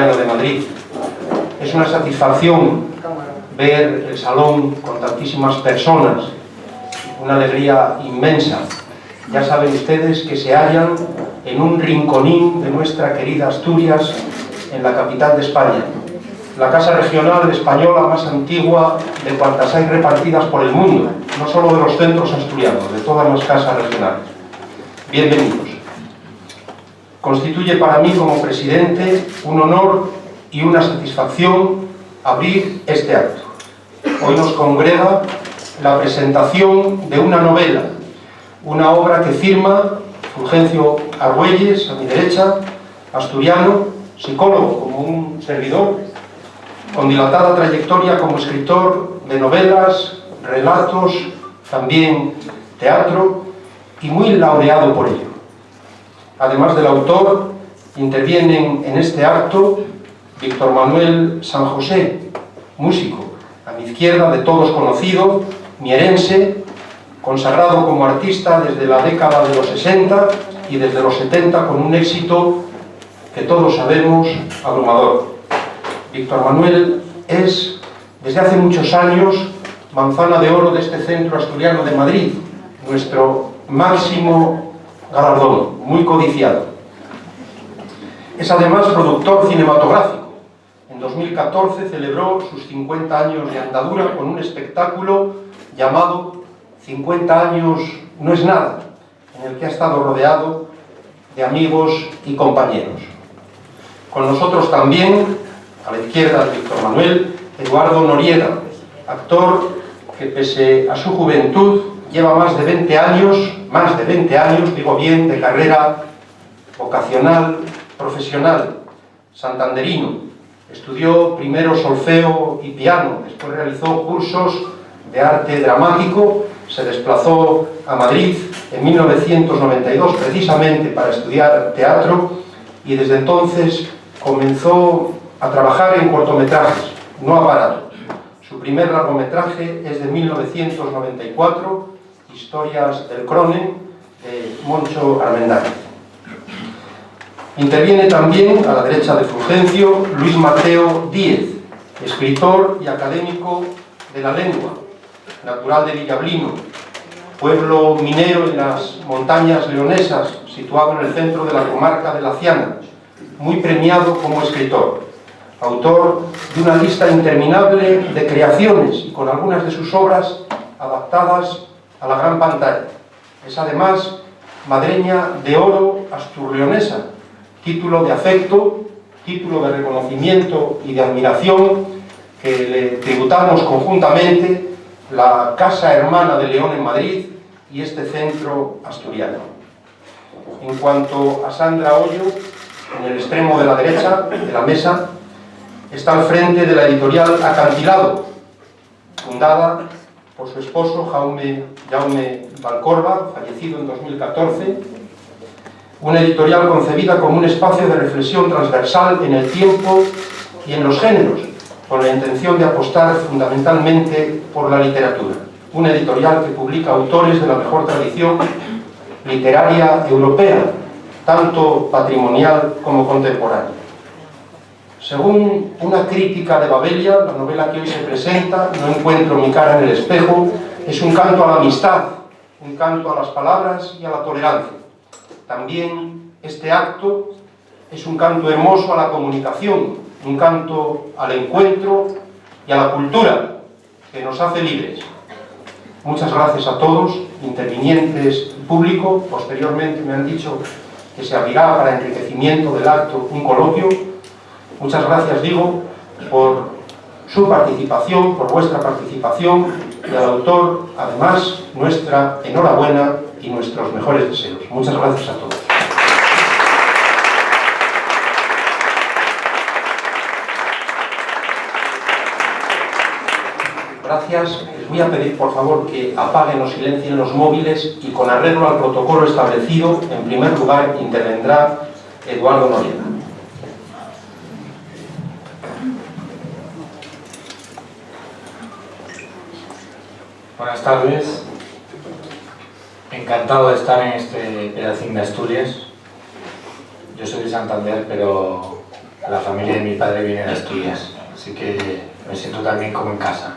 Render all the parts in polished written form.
de Madrid. Es una satisfacción ver el salón con tantísimas personas, una alegría inmensa. Ya saben ustedes que se hallan en un rinconín de nuestra querida Asturias, en la capital de España, la casa regional española más antigua de cuantas hay repartidas por el mundo, no solo de los centros asturianos, de todas las casas regionales. Bienvenidos. Constituye para mí como presidente un honor y una satisfacción abrir este acto. Hoy nos congrega la presentación de una novela, una obra que firma Fulgencio Argüelles, a mi derecha, asturiano, psicólogo como un servidor, con dilatada trayectoria como escritor de novelas, relatos, también teatro, y muy laureado por ello. Además del autor, intervienen en este acto Víctor Manuel San José, músico, a mi izquierda de todos conocido, mierense, consagrado como artista desde la década de los 60 y desde los 70 con un éxito que todos sabemos abrumador. Víctor Manuel es, desde hace muchos años, manzana de oro de este centro asturiano de Madrid, nuestro máximo galardón, muy codiciado. Es además productor cinematográfico. En 2014 celebró sus 50 años de andadura con un espectáculo llamado 50 años no es nada, en el que ha estado rodeado de amigos y compañeros. Con nosotros también, a la izquierda de Víctor Manuel, Eduardo Noriega, actor que pese a su juventud lleva más de 20 años, digo bien, de carrera vocacional, profesional, santanderino. Estudió primero solfeo y piano, después realizó cursos de arte dramático, se desplazó a Madrid en 1992 precisamente para estudiar teatro y desde entonces comenzó a trabajar en cortometrajes, no ha parado. Su primer largometraje es de 1994, Historias del Cronen, de Moncho Armendáriz. Interviene también, a la derecha de Fulgencio, Luis Mateo Díez, escritor y académico de la lengua, natural de Villablino, pueblo minero en las montañas leonesas, situado en el centro de la comarca de la Ciana, muy premiado como escritor, autor de una lista interminable de creaciones y con algunas de sus obras adaptadas a la gran pantalla. Es además madreña de oro asturleonesa, título de afecto, título de reconocimiento y de admiración que le tributamos conjuntamente la Casa Hermana de León en Madrid y este centro asturiano. En cuanto a Sandra Hoyo, en el extremo de la derecha de la mesa, está al frente de la editorial Acantilado, fundada por su esposo Jaume Valcorba, fallecido en 2014, una editorial concebida como un espacio de reflexión transversal en el tiempo y en los géneros, con la intención de apostar fundamentalmente por la literatura. Una editorial que publica autores de la mejor tradición literaria europea, tanto patrimonial como contemporánea. Según una crítica de Babelia, la novela que hoy se presenta, No encuentro mi cara en el espejo, es un canto a la amistad, un canto a las palabras y a la tolerancia. También este acto es un canto hermoso a la comunicación, un canto al encuentro y a la cultura que nos hace libres. Muchas gracias a todos, intervinientes y público. Posteriormente me han dicho que se abrirá para enriquecimiento del acto un coloquio. Muchas gracias, digo, por su participación, por vuestra participación, y al autor, además, nuestra enhorabuena y nuestros mejores deseos. Muchas gracias a todos. Gracias. Les voy a pedir, por favor, que apaguen o silencien los móviles y, con arreglo al protocolo establecido, en primer lugar intervendrá Eduardo Noriega. Buenas tardes. Encantado de estar en este pedacín de Asturias. Yo soy de Santander, pero La familia de mi padre viene de Asturias, así que me siento también como en casa.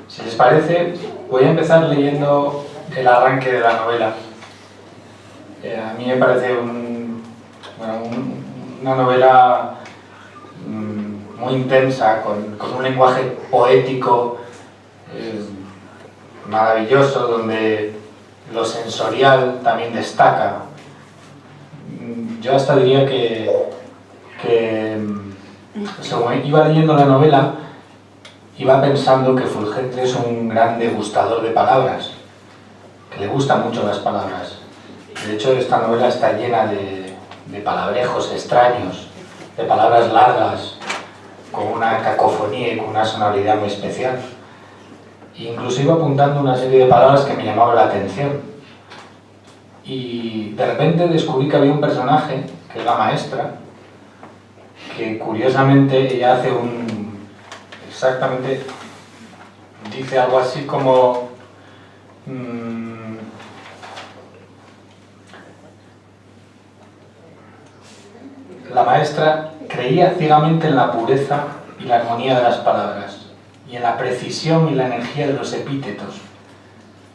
Si les parece, voy a empezar leyendo el arranque de la novela. A mí me parece una novela muy intensa, con un lenguaje poético maravilloso, donde lo sensorial también destaca. Yo hasta diría que según iba leyendo la novela, iba pensando que Fulgente es un gran degustador de palabras, que le gustan mucho las palabras. De hecho, esta novela está llena de palabrejos extraños, de palabras largas, con una cacofonía y con una sonoridad muy especial. Incluso iba apuntando una serie de palabras que me llamaban la atención. Y de repente descubrí que había un personaje, que es la maestra, que curiosamente ella hace exactamente, dice algo así como la maestra creía ciegamente en la pureza y la armonía de las palabras, y en la precisión y la energía de los epítetos.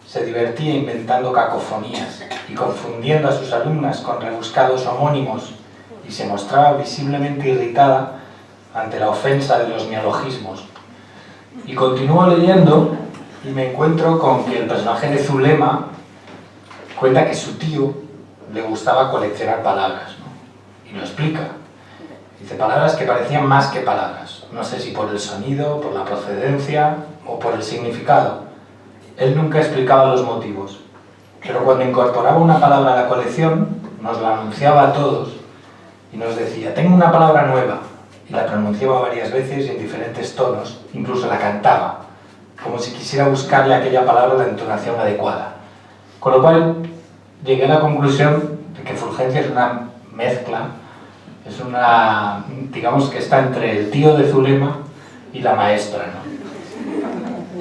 Se divertía inventando cacofonías y confundiendo a sus alumnas con rebuscados homónimos, y se mostraba visiblemente irritada ante la ofensa de los neologismos. Y continúo leyendo y me encuentro con que el personaje de Zulema cuenta que su tío le gustaba coleccionar palabras, ¿no? Y lo explica. Dice palabras que parecían más que palabras. No sé si por el sonido, por la procedencia o por el significado. Él nunca explicaba los motivos, pero cuando incorporaba una palabra a la colección, nos la anunciaba a todos y nos decía: tengo una palabra nueva, y la pronunciaba varias veces y en diferentes tonos, incluso la cantaba, como si quisiera buscarle a aquella palabra la entonación adecuada. Con lo cual llegué a la conclusión de que Fulgencia es una mezcla, digamos que está entre el tío de Zulema y la maestra, ¿no?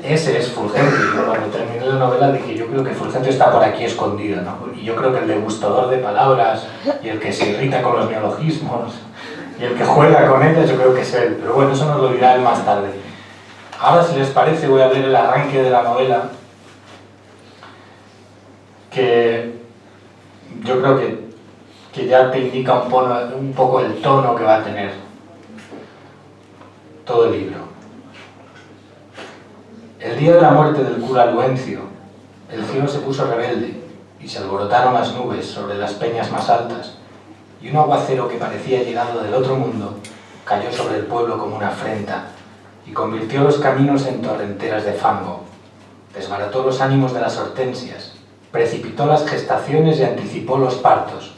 Ese es Fulgente. Yo cuando terminé la novela dije, yo creo que Fulgente está por aquí escondido, ¿no? Y yo creo que el degustador de palabras y el que se irrita con los neologismos y el que juega con ellas, yo creo que es él. Pero bueno, eso nos lo dirá él más tarde. Ahora, si les parece, voy a leer el arranque de la novela, que yo creo que ya te indica un poco el tono que va a tener todo el libro. El día de la muerte del cura Luencio, el cielo se puso rebelde y se alborotaron las nubes sobre las peñas más altas, y un aguacero que parecía llegado del otro mundo cayó sobre el pueblo como una afrenta y convirtió los caminos en torrenteras de fango, desbarató los ánimos de las hortensias, precipitó las gestaciones y anticipó los partos,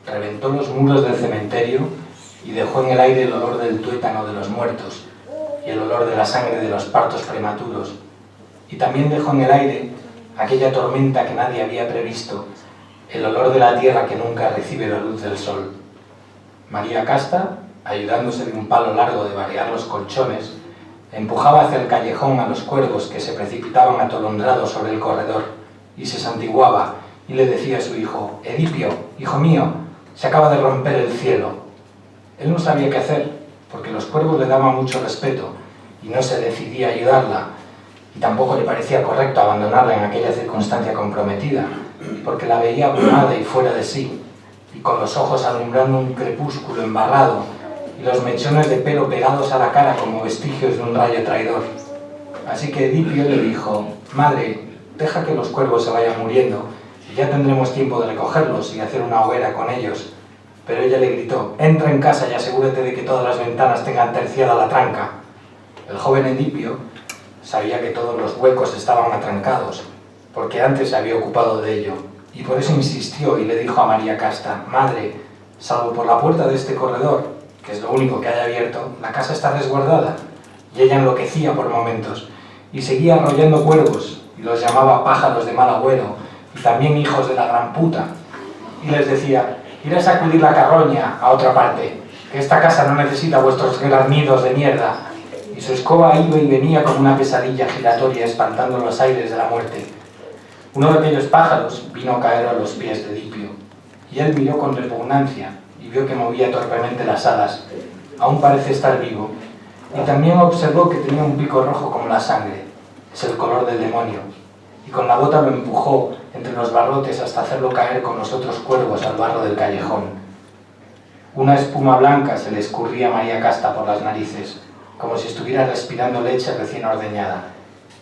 reventó los muros del cementerio y dejó en el aire el olor del tuétano de los muertos y el olor de la sangre de los partos prematuros, y también dejó en el aire aquella tormenta que nadie había previsto, el olor de la tierra que nunca recibe la luz del sol. María Casta, ayudándose de un palo largo de variar los colchones, empujaba hacia el callejón a los cuervos que se precipitaban atolondrados sobre el corredor, y se santiguaba y le decía a su hijo: Edipio, hijo mío, se acaba de romper el cielo. Él no sabía qué hacer, porque los cuervos le daban mucho respeto y no se decidía a ayudarla, y tampoco le parecía correcto abandonarla en aquella circunstancia comprometida, porque la veía abrumada y fuera de sí, y con los ojos alumbrando un crepúsculo embarrado y los mechones de pelo pegados a la cara como vestigios de un rayo traidor. Así que Edipio le dijo: madre, deja que los cuervos se vayan muriendo y ya tendremos tiempo de recogerlos y hacer una hoguera con ellos. Pero ella le gritó: entra en casa y asegúrate de que todas las ventanas tengan terciada la tranca. El joven Edipio sabía que todos los huecos estaban atrancados, porque antes se había ocupado de ello, y por eso insistió y le dijo a María Casta: madre, salvo por la puerta de este corredor, que es lo único que hay abierto, la casa está resguardada. Y ella enloquecía por momentos, y seguía arrollando cuervos, y los llamaba pájaros de mal agüero, y también hijos de la gran puta, y les decía: ir a sacudir la carroña a otra parte, que esta casa no necesita vuestros graznidos de mierda. Y su escoba iba y venía como una pesadilla giratoria espantando los aires de la muerte. Uno de aquellos pájaros vino a caer a los pies de Edipio, y él miró con repugnancia y vio que movía torpemente las alas. Aún parece estar vivo. Y también observó que tenía un pico rojo como la sangre. Es el color del demonio. Y con la bota lo empujó entre los barrotes hasta hacerlo caer con los otros cuervos al barro del callejón. Una espuma blanca se le escurría a María Casta por las narices, como si estuviera respirando leche recién ordeñada,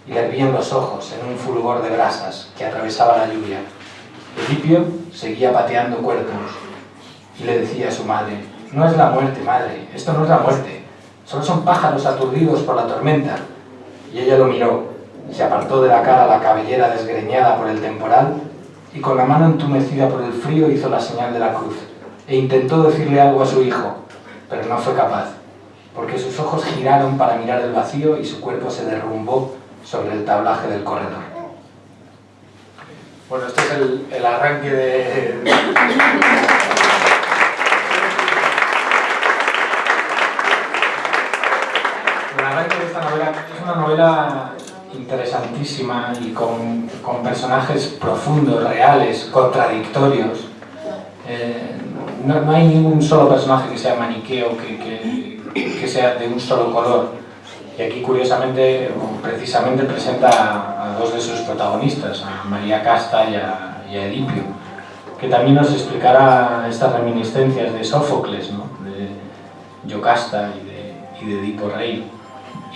y le hervían los ojos en un fulgor de brasas que atravesaba la lluvia. Edipio seguía pateando cuerpos y le decía a su madre: «No es la muerte, madre, esto no es la muerte, solo son pájaros aturdidos por la tormenta». Y ella lo miró, se apartó de la cara la cabellera desgreñada por el temporal y con la mano entumecida por el frío hizo la señal de la cruz e intentó decirle algo a su hijo, pero no fue capaz, porque sus ojos giraron para mirar el vacío y su cuerpo se derrumbó sobre el tablaje del corredor. Bueno, este es el arranque de... El arranque de esta novela es una novela interesantísima y con personajes profundos, reales, contradictorios. No hay ningún solo personaje que sea maniqueo, que sea de un solo color. Y aquí, curiosamente, precisamente presenta a dos de sus protagonistas, a María Casta y a Edipio, que también nos explicará estas reminiscencias de Sófocles, ¿no? De Yocasta y de Edipo Rey.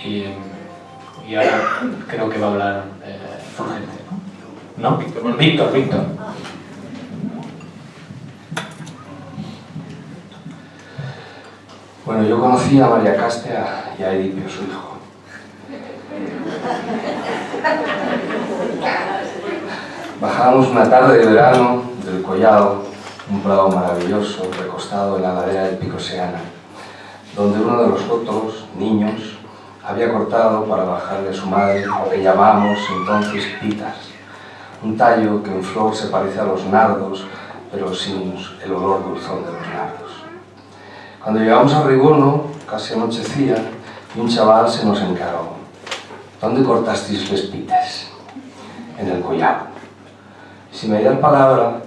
Y ahora creo que va a hablar Fulgente, ¿no? ¿No? Víctor. Bueno, yo conocí a María Casta y a Edipio, su hijo. Bajábamos una tarde de verano del Collado, un prado maravilloso recostado en la ladera del Pico Seana, donde uno de los otros niños había cortado para bajarle a su madre lo que llamamos entonces pitas, un tallo que en flor se parece a los nardos, pero sin el olor dulzón de los nardos. Cuando llegamos a Ribono, casi anochecía, y un chaval se nos encaró. ¿Dónde cortasteis les pites? En el Collado. Sin mediar palabra,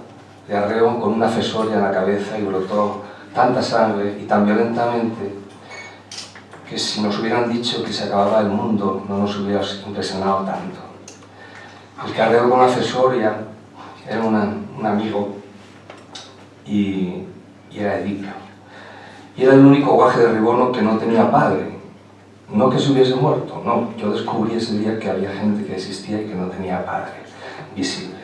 le arreó con una fesoria en la cabeza y brotó tanta sangre y tan violentamente que si nos hubieran dicho que se acababa el mundo no nos hubiera impresionado tanto. El que arreó con la fesoria era un amigo y era Edipio. Y era el único guaje de Ribono que no tenía padre. No que se hubiese muerto, no. Yo descubrí ese día que había gente que existía y que no tenía padre visible.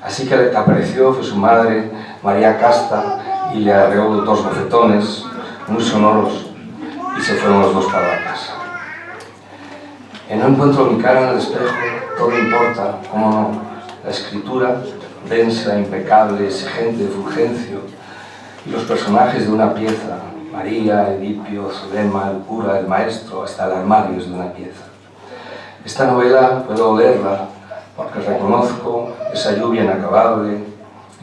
Así que el que apareció fue su madre, María Casta, y le arreó dos bofetones muy sonoros y se fueron los dos para la casa. No encuentro mi cara en el espejo, todo importa, cómo no. La escritura, densa, impecable, exigente de Fulgencio, y los personajes de una pieza, María, Edipio, Zulema, el cura, el maestro, hasta el armario es de una pieza. Esta novela puedo leerla porque reconozco esa lluvia inacabable,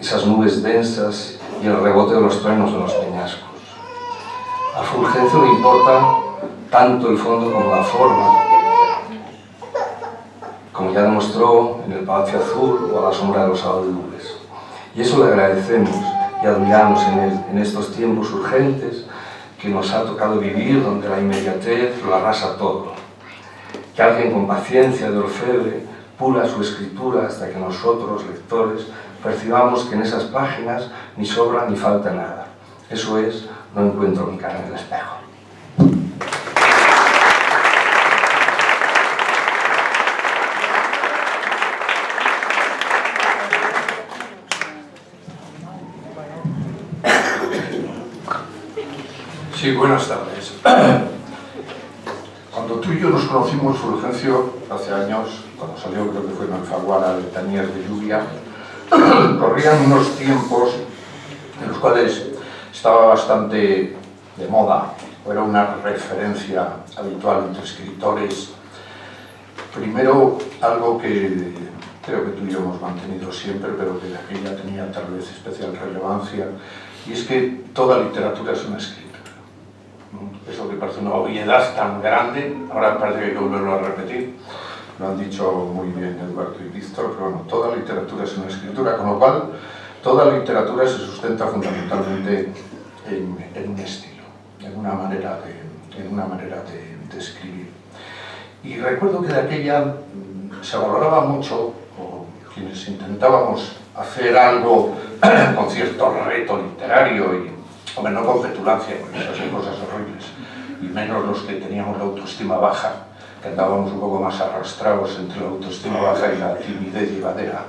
esas nubes densas y el rebote de los truenos en los peñascos. A Fulgencio le importa tanto el fondo como la forma, como ya demostró en el Palacio Azul o a la sombra de los abedules. Y eso le agradecemos y admiramos en él, en estos tiempos urgentes que nos ha tocado vivir, donde la inmediatez lo arrasa todo. Que alguien con paciencia de orfebre pula su escritura hasta que nosotros, lectores, percibamos que en esas páginas ni sobra ni falta nada. Eso es, no encuentro mi cara en el espejo. Sí, buenas tardes. Cuando tú y yo nos conocimos, Fulgencio, hace años, cuando salió, creo que fue en Alfaguara, de Tañer de Lluvia, corrían unos tiempos en los cuales estaba bastante de moda, o era una referencia habitual entre escritores. Primero, algo que creo que tú y yo hemos mantenido siempre, pero que de aquella tenía tal vez especial relevancia, y es que toda literatura es una escritura. Eso que parece una obviedad tan grande, ahora parece que hay que volverlo a repetir, lo han dicho muy bien Eduardo y Víctor, pero bueno, toda literatura es una escritura, con lo cual toda literatura se sustenta fundamentalmente en un estilo, en una manera de escribir. Y recuerdo que de aquella se valoraba mucho, o quienes intentábamos hacer algo con cierto reto literario, y hombre, no con petulancia, porque esas son cosas horribles, y menos los que teníamos la autoestima baja, que andábamos un poco más arrastrados entre la autoestima baja y la timidez llevadera.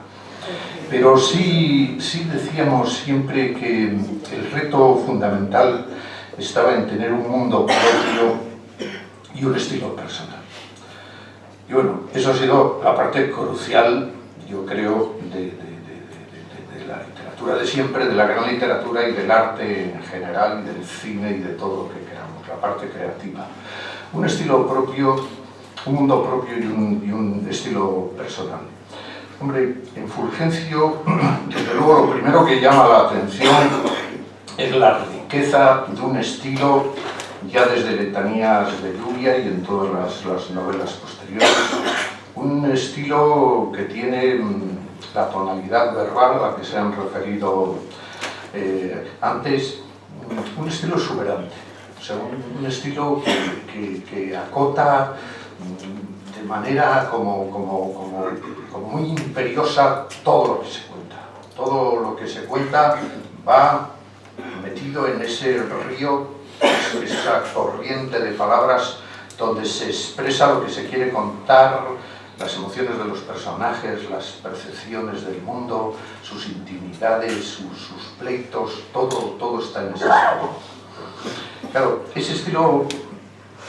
Pero sí decíamos siempre que el reto fundamental estaba en tener un mundo propio y un estilo personal. Y bueno, eso ha sido la parte crucial, yo creo, de la literatura de siempre, de la gran literatura y del arte en general, y del cine y de todo lo que queramos, la parte creativa. Un estilo propio, un mundo propio y un estilo personal. Hombre, en Fulgencio, desde luego, lo primero que llama la atención es la riqueza de un estilo, ya desde Letanías de lluvia y en todas las novelas posteriores, un estilo que tiene la tonalidad verbal a la que se han referido antes, un estilo exuberante, o sea, un estilo que acota de manera como muy imperiosa todo lo que se cuenta. Todo lo que se cuenta va metido en ese río, esa corriente de palabras donde se expresa lo que se quiere contar, las emociones de los personajes, las percepciones del mundo, sus intimidades, sus pleitos, todo está en ese estilo. Claro, ese estilo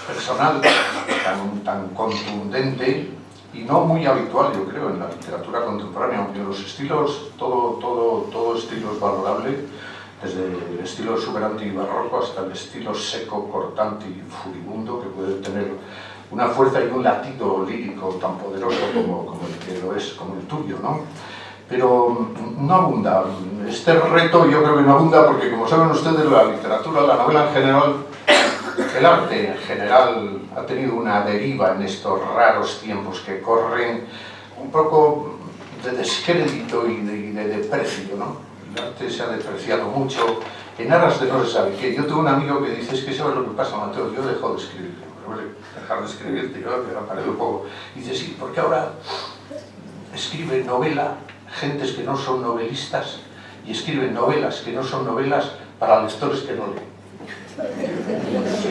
personal tan contundente y no muy habitual, yo creo, en la literatura contemporánea, aunque los estilos, todo estilo es valorable, desde el estilo exuberante y barroco hasta el estilo seco, cortante y furibundo, que puede tener una fuerza y un latido lírico tan poderoso como el que lo es, como el tuyo, ¿no? Pero no abunda. Este reto yo creo que no abunda porque, como saben ustedes, la literatura, la novela en general, el arte en general ha tenido una deriva en estos raros tiempos que corren un poco de descrédito y de desprecio, ¿no? El arte se ha despreciado mucho en aras de no se sabe qué. Yo tengo un amigo que dice, es que ¿sabes lo que pasa, Mateo? Yo dejo de escribir. Pero bueno, dejar de escribir, tío, que me parece un poco... Dice, sí, porque ahora escribe novela gentes que no son novelistas y escriben novelas que no son novelas para lectores que no leen.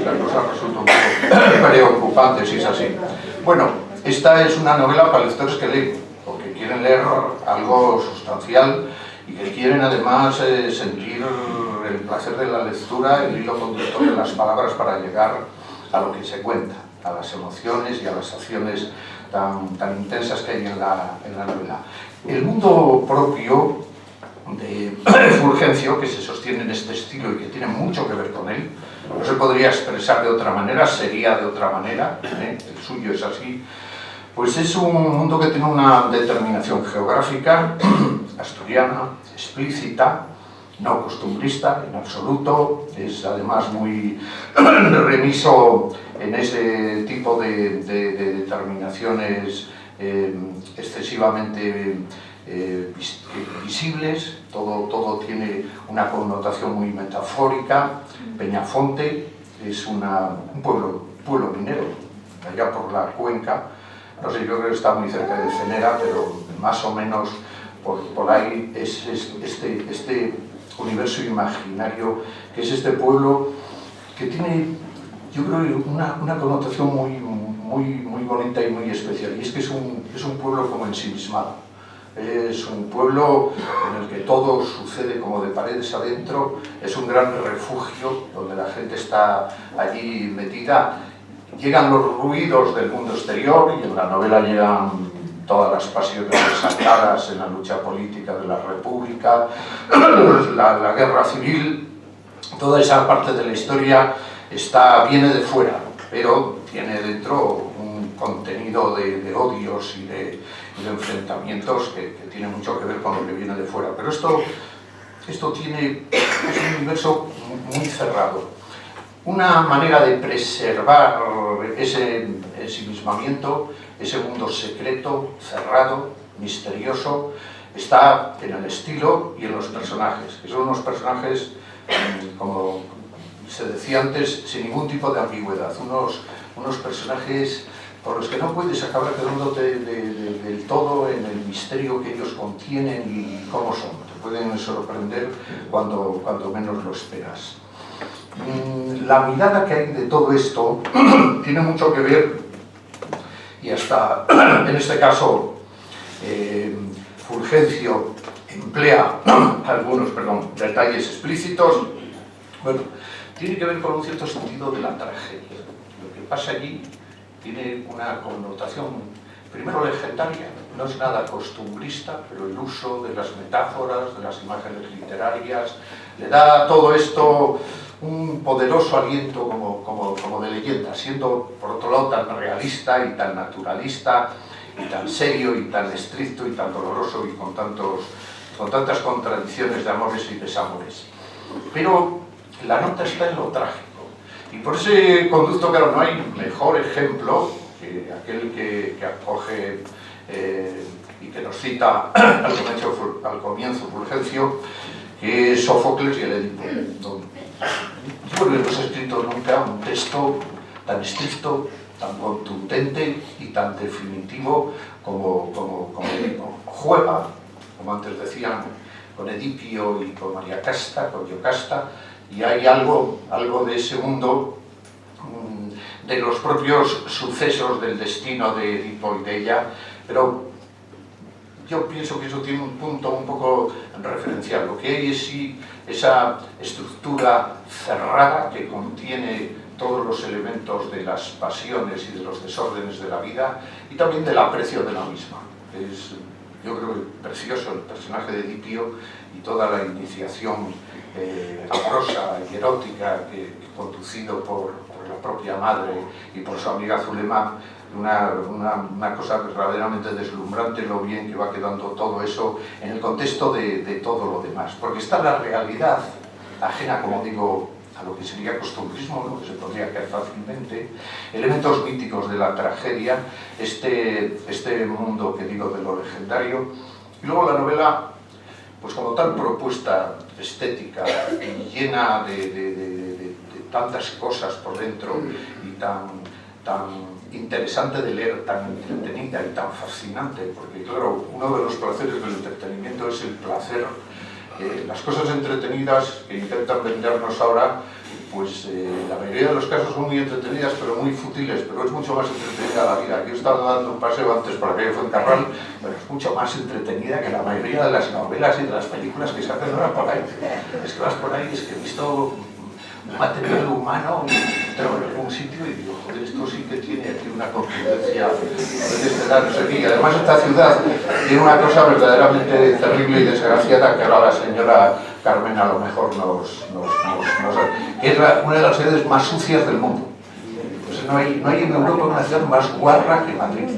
La cosa resulta un poco preocupante si es así. Bueno, esta es una novela para lectores que leen, porque quieren leer algo sustancial y que quieren además sentir el placer de la lectura, el hilo conductor de las palabras para llegar a lo que se cuenta, a las emociones y a las acciones tan intensas que hay en la novela. El mundo propio de Fulgencio, que se sostiene en este estilo y que tiene mucho que ver con él, no se podría expresar de otra manera, sería de otra manera, el suyo es así, pues es un mundo que tiene una determinación geográfica, asturiana, explícita, no costumbrista en absoluto, es además muy remiso en ese tipo de determinaciones excesivamente visibles, todo tiene una connotación muy metafórica. Peñafonte es un pueblo minero, allá por la cuenca, no sé, yo creo que está muy cerca de Cenera, pero más o menos por ahí es este universo imaginario, que es este pueblo que tiene, yo creo, una connotación muy bonita y muy especial, y es que es un pueblo como ensimismado. Es un pueblo en el que todo sucede como de paredes adentro, es un gran refugio donde la gente está allí metida. Llegan los ruidos del mundo exterior y en la novela llegan todas las pasiones exaltadas en la lucha política de la República, la guerra civil, toda esa parte de la historia viene de fuera, pero tiene dentro un contenido de odios y de enfrentamientos que tiene mucho que ver con lo que viene de fuera. Pero esto es un universo muy cerrado. Una manera de preservar ese ensimismamiento, ese mundo secreto, cerrado, misterioso, está en el estilo y en los personajes, que son unos personajes como se decía antes, sin ningún tipo de ambigüedad, unos personajes por los que no puedes acabar quedándote del todo en el misterio que ellos contienen y cómo son. Te pueden sorprender cuando menos lo esperas. La mirada que hay de todo esto tiene mucho que ver, y hasta en este caso Fulgencio emplea algunos detalles explícitos, bueno, tiene que ver con un cierto sentido de la tragedia. Lo que pasa allí tiene una connotación, primero legendaria, no es nada costumbrista, pero el uso de las metáforas, de las imágenes literarias, le da a todo esto un poderoso aliento como de leyenda, siendo por otro lado tan realista y tan naturalista, y tan serio y tan estricto y tan doloroso y con tantas contradicciones de amores y desamores. Pero la nota está en lo trágico. Y por ese conducto, claro, no hay mejor ejemplo que aquel que acoge y que nos cita al comienzo Fulgencio, que es Sófocles y el Edipo. Yo no hemos escrito nunca un texto tan estricto, tan contundente y tan definitivo como Edipo. Juega, como antes decían, con Edipio y con María Casta, con Iocasta, y hay algo de ese mundo, de los propios sucesos del destino de Edipo y de ella, pero yo pienso que eso tiene un punto un poco referencial. Lo que hay es sí esa estructura cerrada que contiene todos los elementos de las pasiones y de los desórdenes de la vida y también del aprecio de la misma. Es, yo creo que precioso el personaje de Edipio y toda la iniciación amorosa y erótica conducido por la propia madre y por su amiga Zulema, una cosa verdaderamente deslumbrante lo bien que va quedando todo eso en el contexto de todo lo demás, porque está la realidad ajena, como digo, a lo que sería costumbrismo, ¿no? Que se podría caer fácilmente, elementos míticos de la tragedia, este mundo que digo de lo legendario, y luego la novela, pues como tal propuesta estética y llena de tantas cosas por dentro y tan interesante de leer, tan entretenida y tan fascinante, porque claro, uno de los placeres del entretenimiento es el placer. Las cosas entretenidas que intentan vendernos ahora, pues la mayoría de los casos son muy entretenidas, pero muy fútiles, pero es mucho más entretenida la vida. Yo estaba dando un paseo antes por aquello Fuencarral, pero es mucho más entretenida que la mayoría de las novelas y de las películas que se hacen ahora por ahí. Es que vas por ahí, es que he visto un material humano en algún sitio y digo, joder, esto sí que tiene aquí una contundencia no sé qué. Y además esta ciudad tiene una cosa verdaderamente terrible y desgraciada que ahora la señora Carmen a lo mejor que es una de las ciudades más sucias del mundo. Pues no hay en Europa una ciudad más guarra que Madrid.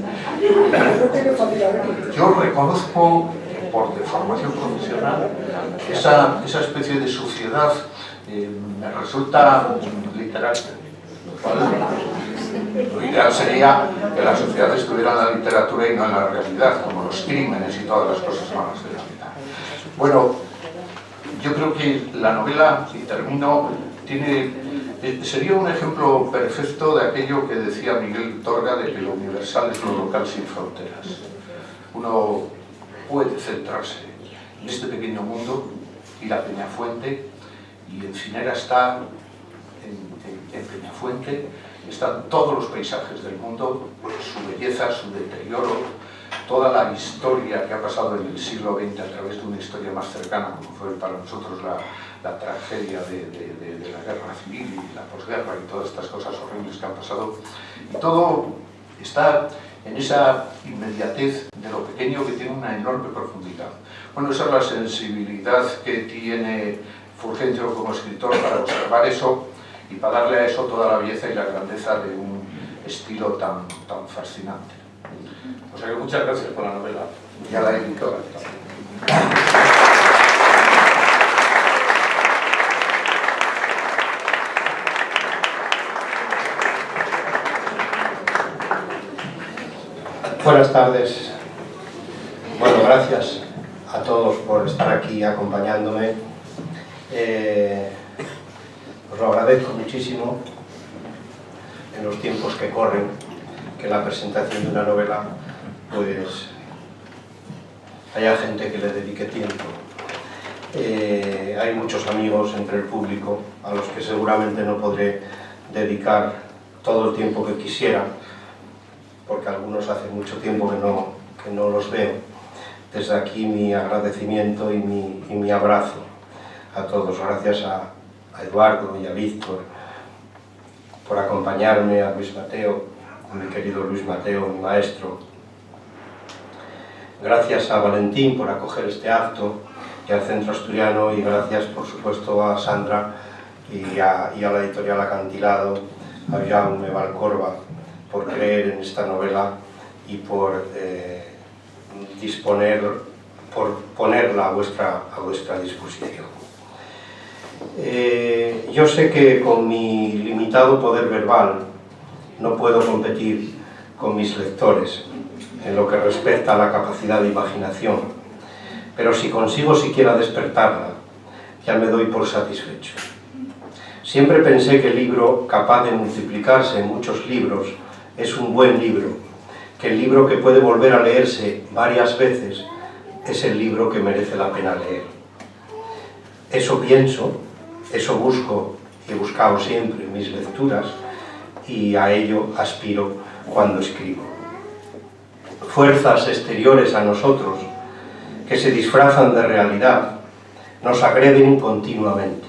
Yo reconozco por deformación profesional esa especie de suciedad me resulta literaria. Lo ideal sería que la sociedad estuviera en la literatura y no en la realidad, como los crímenes y todas las cosas malas de la vida. Bueno, yo creo que la novela, y termino, sería un ejemplo perfecto de aquello que decía Miguel Torga, de que lo universal es lo local sin fronteras. Uno puede centrarse en este pequeño mundo, ir a Peñafuente, y Encinas está en Peñafuente, están todos los paisajes del mundo, su belleza, su deterioro, toda la historia que ha pasado en el siglo XX a través de una historia más cercana, como fue para nosotros la tragedia de la guerra civil y la posguerra y todas estas cosas horribles que han pasado. Y todo está en esa inmediatez de lo pequeño que tiene una enorme profundidad. Bueno, esa es la sensibilidad que tiene Fulgencio como escritor para observar eso y para darle a eso toda la belleza y la grandeza de un estilo tan fascinante. O sea que muchas gracias por la novela y a la editora también. Buenas tardes. Bueno, gracias a todos por estar aquí acompañándome. lo agradezco muchísimo en los tiempos que corren, que la presentación de una novela, pues, haya gente que le dedique tiempo. Hay muchos amigos entre el público a los que seguramente no podré dedicar todo el tiempo que quisiera, porque algunos hace mucho tiempo que no los veo. Desde aquí mi agradecimiento y mi abrazo a todos. Gracias a Eduardo y a Víctor por acompañarme, a Luis Mateo, a mi querido Luis Mateo, mi maestro. Gracias a Valentín por acoger este acto y al Centro Asturiano, y gracias por supuesto a Sandra y a la editorial Acantilado, a Jaume Valcorba, por creer en esta novela y por ponerla a vuestra disposición. Yo sé que con mi limitado poder verbal no puedo competir con mis lectores en lo que respecta a la capacidad de imaginación, pero si consigo siquiera despertarla, ya me doy por satisfecho. Siempre pensé que el libro capaz de multiplicarse en muchos libros es un buen libro, que el libro que puede volver a leerse varias veces es el libro que merece la pena leer. Eso pienso, eso busco y he buscado siempre en mis lecturas, y a ello aspiro cuando escribo. Fuerzas exteriores a nosotros, que se disfrazan de realidad, nos agreden continuamente.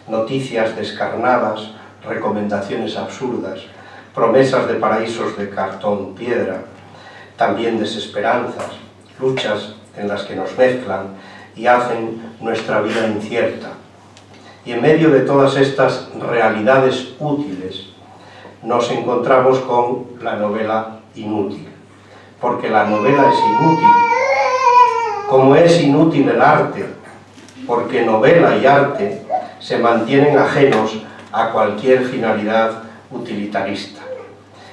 Noticias descarnadas, recomendaciones absurdas, promesas de paraísos de cartón piedra, también desesperanzas, luchas en las que nos mezclan y hacen nuestra vida incierta. Y en medio de todas estas realidades útiles, nos encontramos con la novela inútil, porque la novela es inútil, como es inútil el arte, porque novela y arte se mantienen ajenos a cualquier finalidad utilitarista.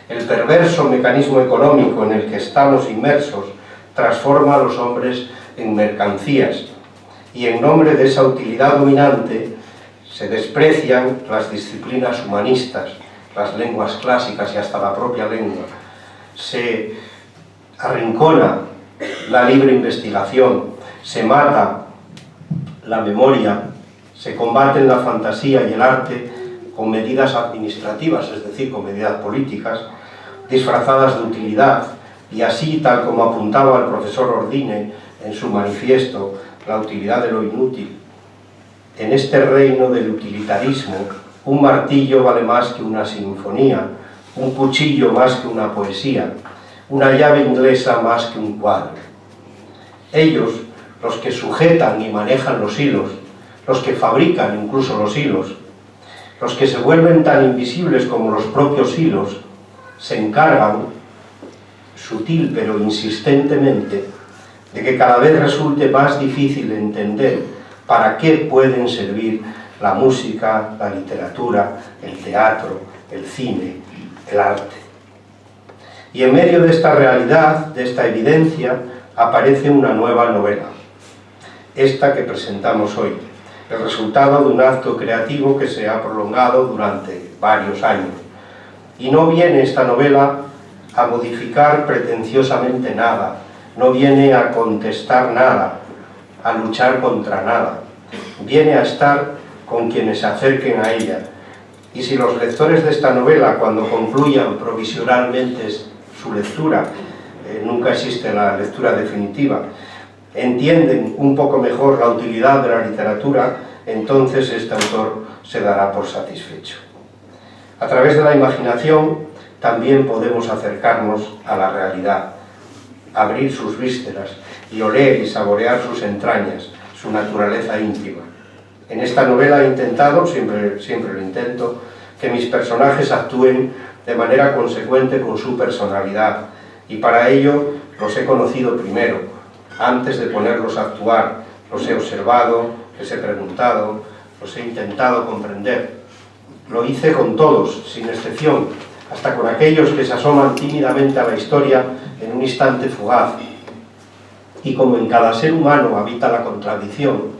El perverso mecanismo económico en el que estamos inmersos transforma a los hombres en mercancías, y en nombre de esa utilidad dominante se desprecian las disciplinas humanistas, las lenguas clásicas y hasta la propia lengua. Se arrincona la libre investigación, se mata la memoria, se combaten la fantasía y el arte con medidas administrativas, es decir, con medidas políticas, disfrazadas de utilidad, y así, tal como apuntaba el profesor Ordine en su manifiesto, La utilidad de lo inútil. En este reino del utilitarismo, un martillo vale más que una sinfonía, un cuchillo más que una poesía, una llave inglesa más que un cuadro. Ellos, los que sujetan y manejan los hilos, los que fabrican incluso los hilos, los que se vuelven tan invisibles como los propios hilos, se encargan, sutil pero insistentemente, de que cada vez resulte más difícil entender para qué pueden servir la música, la literatura, el teatro, el cine, el arte. Y en medio de esta realidad, de esta evidencia, aparece una nueva novela, esta que presentamos hoy, el resultado de un acto creativo que se ha prolongado durante varios años. Y no viene esta novela a modificar pretenciosamente nada, no viene a contestar nada, a luchar contra nada, viene a estar con quienes se acerquen a ella. Y si los lectores de esta novela, cuando concluyan provisionalmente su lectura, nunca existe la lectura definitiva, entienden un poco mejor la utilidad de la literatura, entonces este autor se dará por satisfecho. A través de la imaginación también podemos acercarnos a la realidad, abrir sus vísceras y oler y saborear sus entrañas, su naturaleza íntima. En esta novela he intentado, siempre lo intento, que mis personajes actúen de manera consecuente con su personalidad, y para ello los he conocido primero, antes de ponerlos a actuar. Los he observado, les he preguntado, los he intentado comprender. Lo hice con todos, sin excepción, hasta con aquellos que se asoman tímidamente a la historia en un instante fugaz. Y como en cada ser humano habita la contradicción,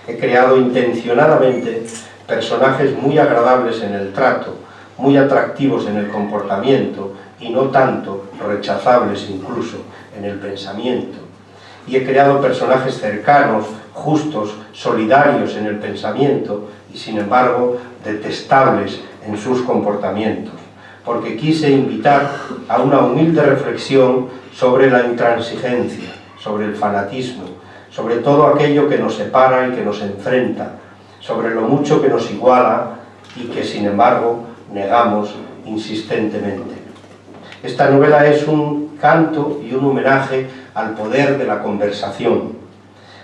he creado intencionadamente personajes muy agradables en el trato, muy atractivos en el comportamiento y no tanto rechazables incluso en el pensamiento. Y he creado personajes cercanos, justos, solidarios en el pensamiento y sin embargo detestables en sus comportamientos, porque quise invitar a una humilde reflexión sobre la intransigencia, sobre el fanatismo, sobre todo aquello que nos separa y que nos enfrenta, sobre lo mucho que nos iguala y que sin embargo negamos insistentemente. Esta novela es un canto y un homenaje al poder de la conversación.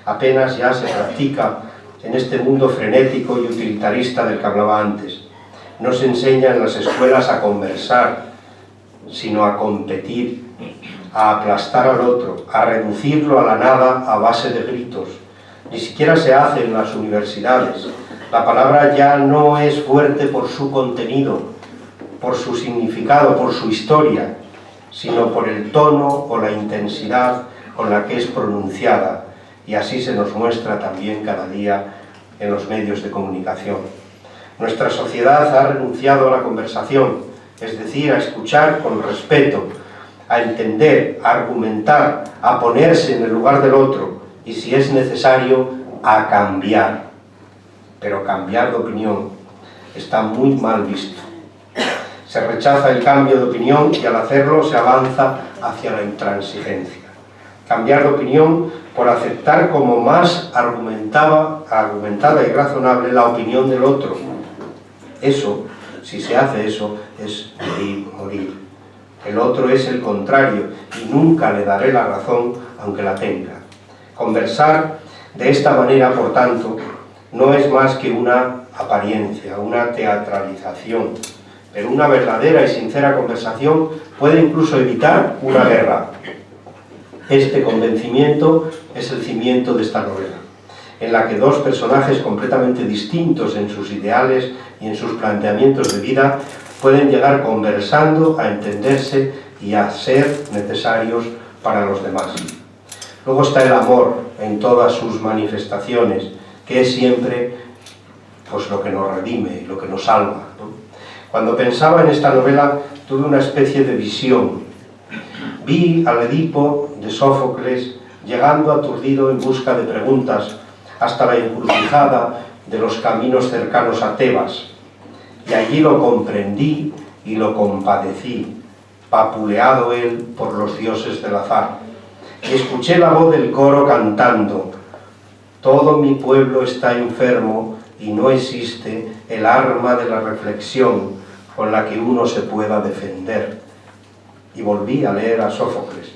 Apenas ya se practica en este mundo frenético y utilitarista del que hablaba antes. No se enseña en las escuelas a conversar, sino a competir, a aplastar al otro, a reducirlo a la nada a base de gritos. Ni siquiera se hace en las universidades. La palabra ya no es fuerte por su contenido, por su significado, por su historia, sino por el tono o la intensidad con la que es pronunciada, y así se nos muestra también cada día en los medios de comunicación. Nuestra sociedad ha renunciado a la conversación, es decir, a escuchar con respeto, a entender, a argumentar, a ponerse en el lugar del otro y, si es necesario, a cambiar. Pero cambiar de opinión está muy mal visto. Se rechaza el cambio de opinión y al hacerlo se avanza hacia la intransigencia. Cambiar de opinión por aceptar como más argumentada y razonable la opinión del otro. Eso, si se hace eso, es morir. El otro es el contrario y nunca le daré la razón aunque la tenga. Conversar de esta manera, por tanto, no es más que una apariencia, una teatralización, pero una verdadera y sincera conversación puede incluso evitar una guerra. Este convencimiento es el cimiento de esta novela, en la que dos personajes completamente distintos en sus ideales y en sus planteamientos de vida pueden llegar conversando a entenderse y a ser necesarios para los demás. Luego está el amor en todas sus manifestaciones, que es siempre pues, lo que nos redime, lo que nos salva, ¿no? Cuando pensaba en esta novela tuve una especie de visión. Vi al Edipo de Sófocles llegando aturdido en busca de preguntas hasta la encrucijada de los caminos cercanos a Tebas, y allí lo comprendí y lo compadecí, vapuleado él por los dioses del azar. Y escuché la voz del coro cantando: todo mi pueblo está enfermo y no existe el arma de la reflexión con la que uno se pueda defender. Y volví a leer a Sófocles,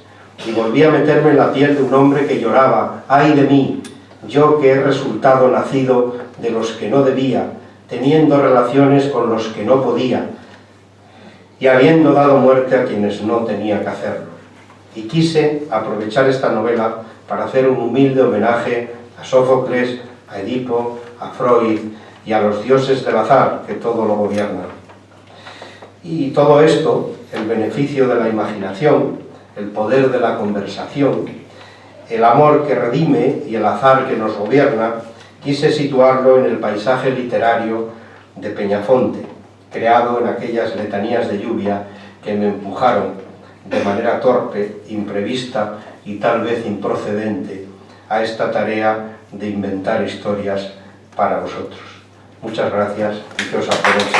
y volví a meterme en la piel de un hombre que lloraba: ¡ay de mí! Yo que he resultado nacido de los que no debía, teniendo relaciones con los que no podía, y habiendo dado muerte a quienes no tenía que hacerlo. Y quise aprovechar esta novela para hacer un humilde homenaje a Sófocles, a Edipo, a Freud y a los dioses del azar que todo lo gobiernan. Y todo esto, el beneficio de la imaginación, el poder de la conversación, el amor que redime y el azar que nos gobierna, quise situarlo en el paisaje literario de Peñafonte, creado en aquellas letanías de lluvia que me empujaron de manera torpe, imprevista y tal vez improcedente a esta tarea de inventar historias para vosotros. Muchas gracias y que os aproveche.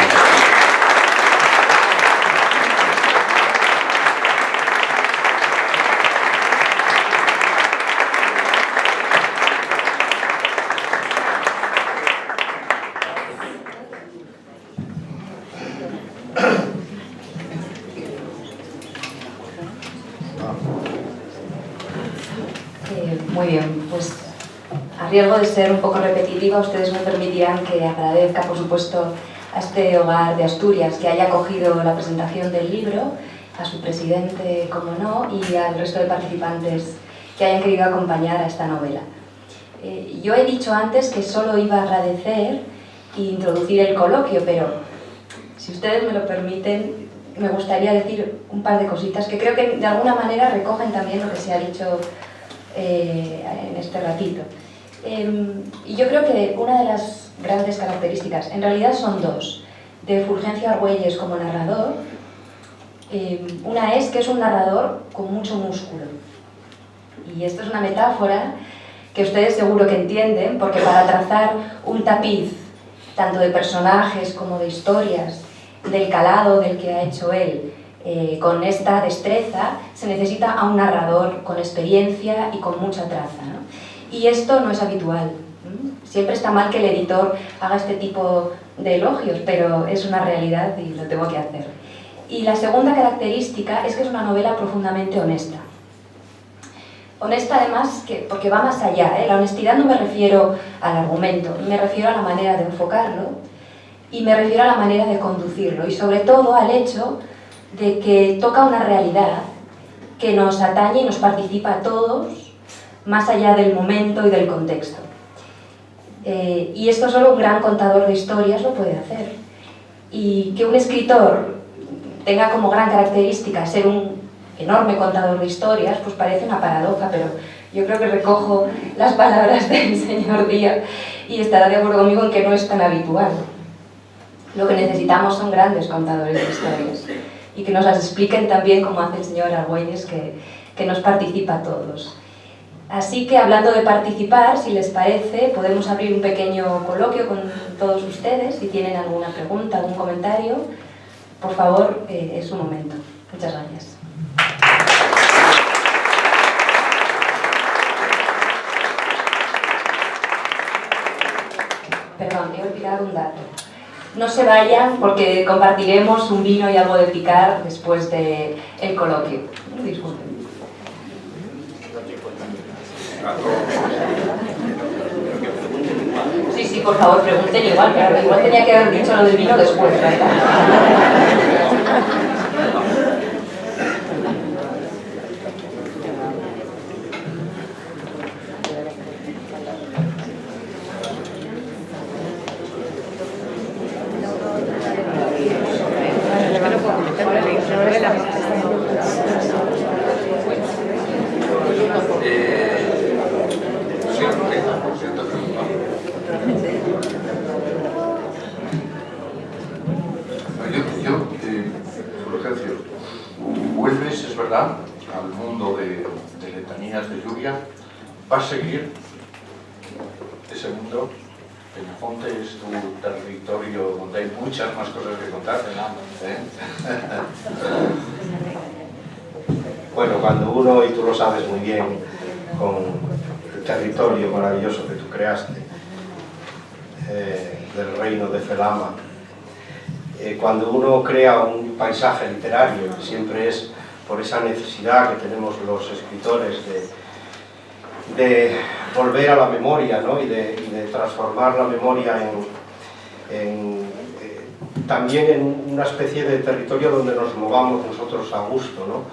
Muy bien, pues a riesgo de ser un poco repetitiva, ustedes me permitirán que agradezca, por supuesto, a este Hogar de Asturias que haya acogido la presentación del libro, a su presidente, como no, y al resto de participantes que hayan querido acompañar a esta novela. Yo he dicho antes que solo iba a agradecer e introducir el coloquio, pero si ustedes me lo permiten, me gustaría decir un par de cositas que creo que de alguna manera recogen también lo que se ha dicho en este ratito. Y yo creo que una de las grandes características. En realidad son dos. De Fulgencio Argüelles como narrador, una es que es un narrador con mucho músculo. Y esto es una metáfora que ustedes seguro que entienden, porque para trazar un tapiz, tanto de personajes como de historias, del calado del que ha hecho él, con esta destreza, se necesita a un narrador con experiencia y con mucha traza, ¿no? Y esto no es habitual. Siempre está mal que el editor haga este tipo de elogios, pero es una realidad y lo tengo que hacer. Y la segunda característica es que es una novela profundamente honesta. Honesta además porque va más allá, ¿eh? La honestidad no me refiero al argumento, me refiero a la manera de enfocarlo y me refiero a la manera de conducirlo y sobre todo al hecho de que toca una realidad que nos atañe y nos participa a todos más allá del momento y del contexto. Y esto solo un gran contador de historias lo puede hacer. Y que un escritor tenga como gran característica ser un enorme contador de historias, pues parece una paradoja, pero yo creo que recojo las palabras del señor Díaz y estará de acuerdo conmigo en que no es tan habitual. Lo que necesitamos son grandes contadores de historias y que nos las expliquen también como hace el señor Argüelles, que nos participa a todos. Así que, hablando de participar, si les parece, podemos abrir un pequeño coloquio con todos ustedes. Si tienen alguna pregunta, algún comentario, por favor, es su momento. Muchas gracias. Perdón, he olvidado un dato. No se vayan porque compartiremos un vino y algo de picar después del coloquio. Disculpen. Sí, por favor, pregunten igual, pero igual tenía que haber dicho lo del vino después, ¿verdad? Fulgencio, vuelves, es verdad, al mundo de Letanías de Lluvia. ¿Va a seguir ese mundo? Peñafonte es tu territorio donde hay muchas más cosas que contar, ¿eh? Bueno, cuando uno, y tú lo sabes muy bien, con el territorio maravilloso que tú creaste, del reino de Felama, cuando uno crea un paisaje literario, que siempre es por esa necesidad que tenemos los escritores de volver a la memoria, ¿no? y de transformar la memoria también en una especie de territorio donde nos movamos nosotros a gusto, ¿no?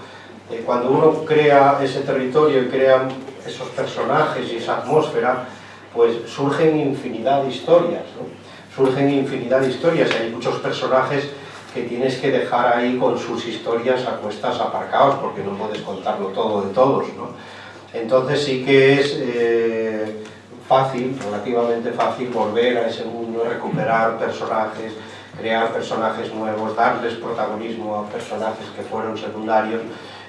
Cuando uno crea ese territorio y crea esos personajes y esa atmósfera, pues surgen infinidad de historias, ¿no? Surgen infinidad de historias y hay muchos personajes que tienes que dejar ahí con sus historias a cuestas aparcados porque no puedes contarlo todo de todos, ¿no? Entonces sí que es fácil, relativamente fácil, volver a ese mundo, recuperar personajes, crear personajes nuevos, darles protagonismo a personajes que fueron secundarios.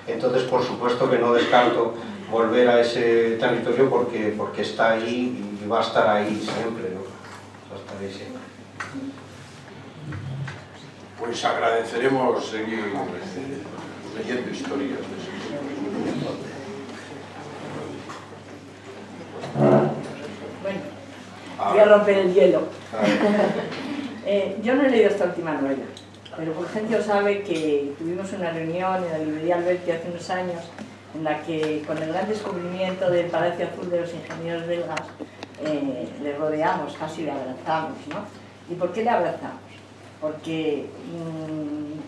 Entonces, por supuesto que no descarto volver a ese territorio porque está ahí y va a estar ahí siempre, ¿no? Va a estar ahí siempre. Pues agradeceremos seguir leyendo historias de ese tipo. Bueno, voy a romper el hielo. Yo no he leído esta última novela, pero Fulgencio sabe que tuvimos una reunión en la librería Alberti hace unos años en la que, con el gran descubrimiento del Palacio Azul de los ingenieros belgas, le rodeamos, casi le abrazamos, ¿no? ¿Y por qué le abrazamos? Porque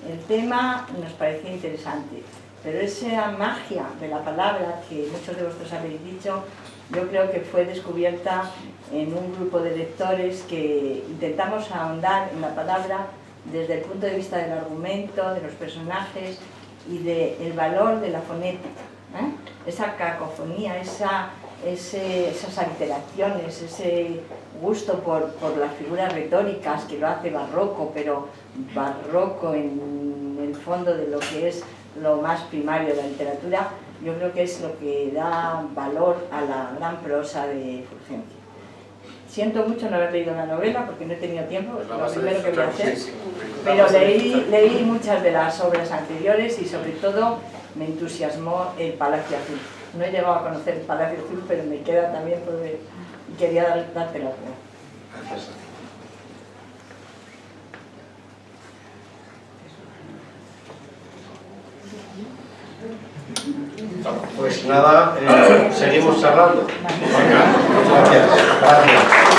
el tema nos parecía interesante, pero esa magia de la palabra que muchos de vosotros habéis dicho, yo creo que fue descubierta en un grupo de lectores que intentamos ahondar en la palabra desde el punto de vista del argumento, de los personajes y del valor de la fonética, ¿eh? Esa cacofonía, esas alteraciones, gusto por las figuras retóricas, que lo hace barroco, pero barroco en el fondo de lo que es lo más primario de la literatura, yo creo que es lo que da valor a la gran prosa de Fulgencio. Siento mucho no haber leído la novela porque no he tenido tiempo, es lo primero que voy a hacer, pero leí muchas de las obras anteriores y sobre todo me entusiasmó el Palacio Azul. No he llegado a conocer el Palacio Azul, pero me queda también por ver y quería darte la opinión. Gracias. Pues nada, seguimos charlando. Gracias.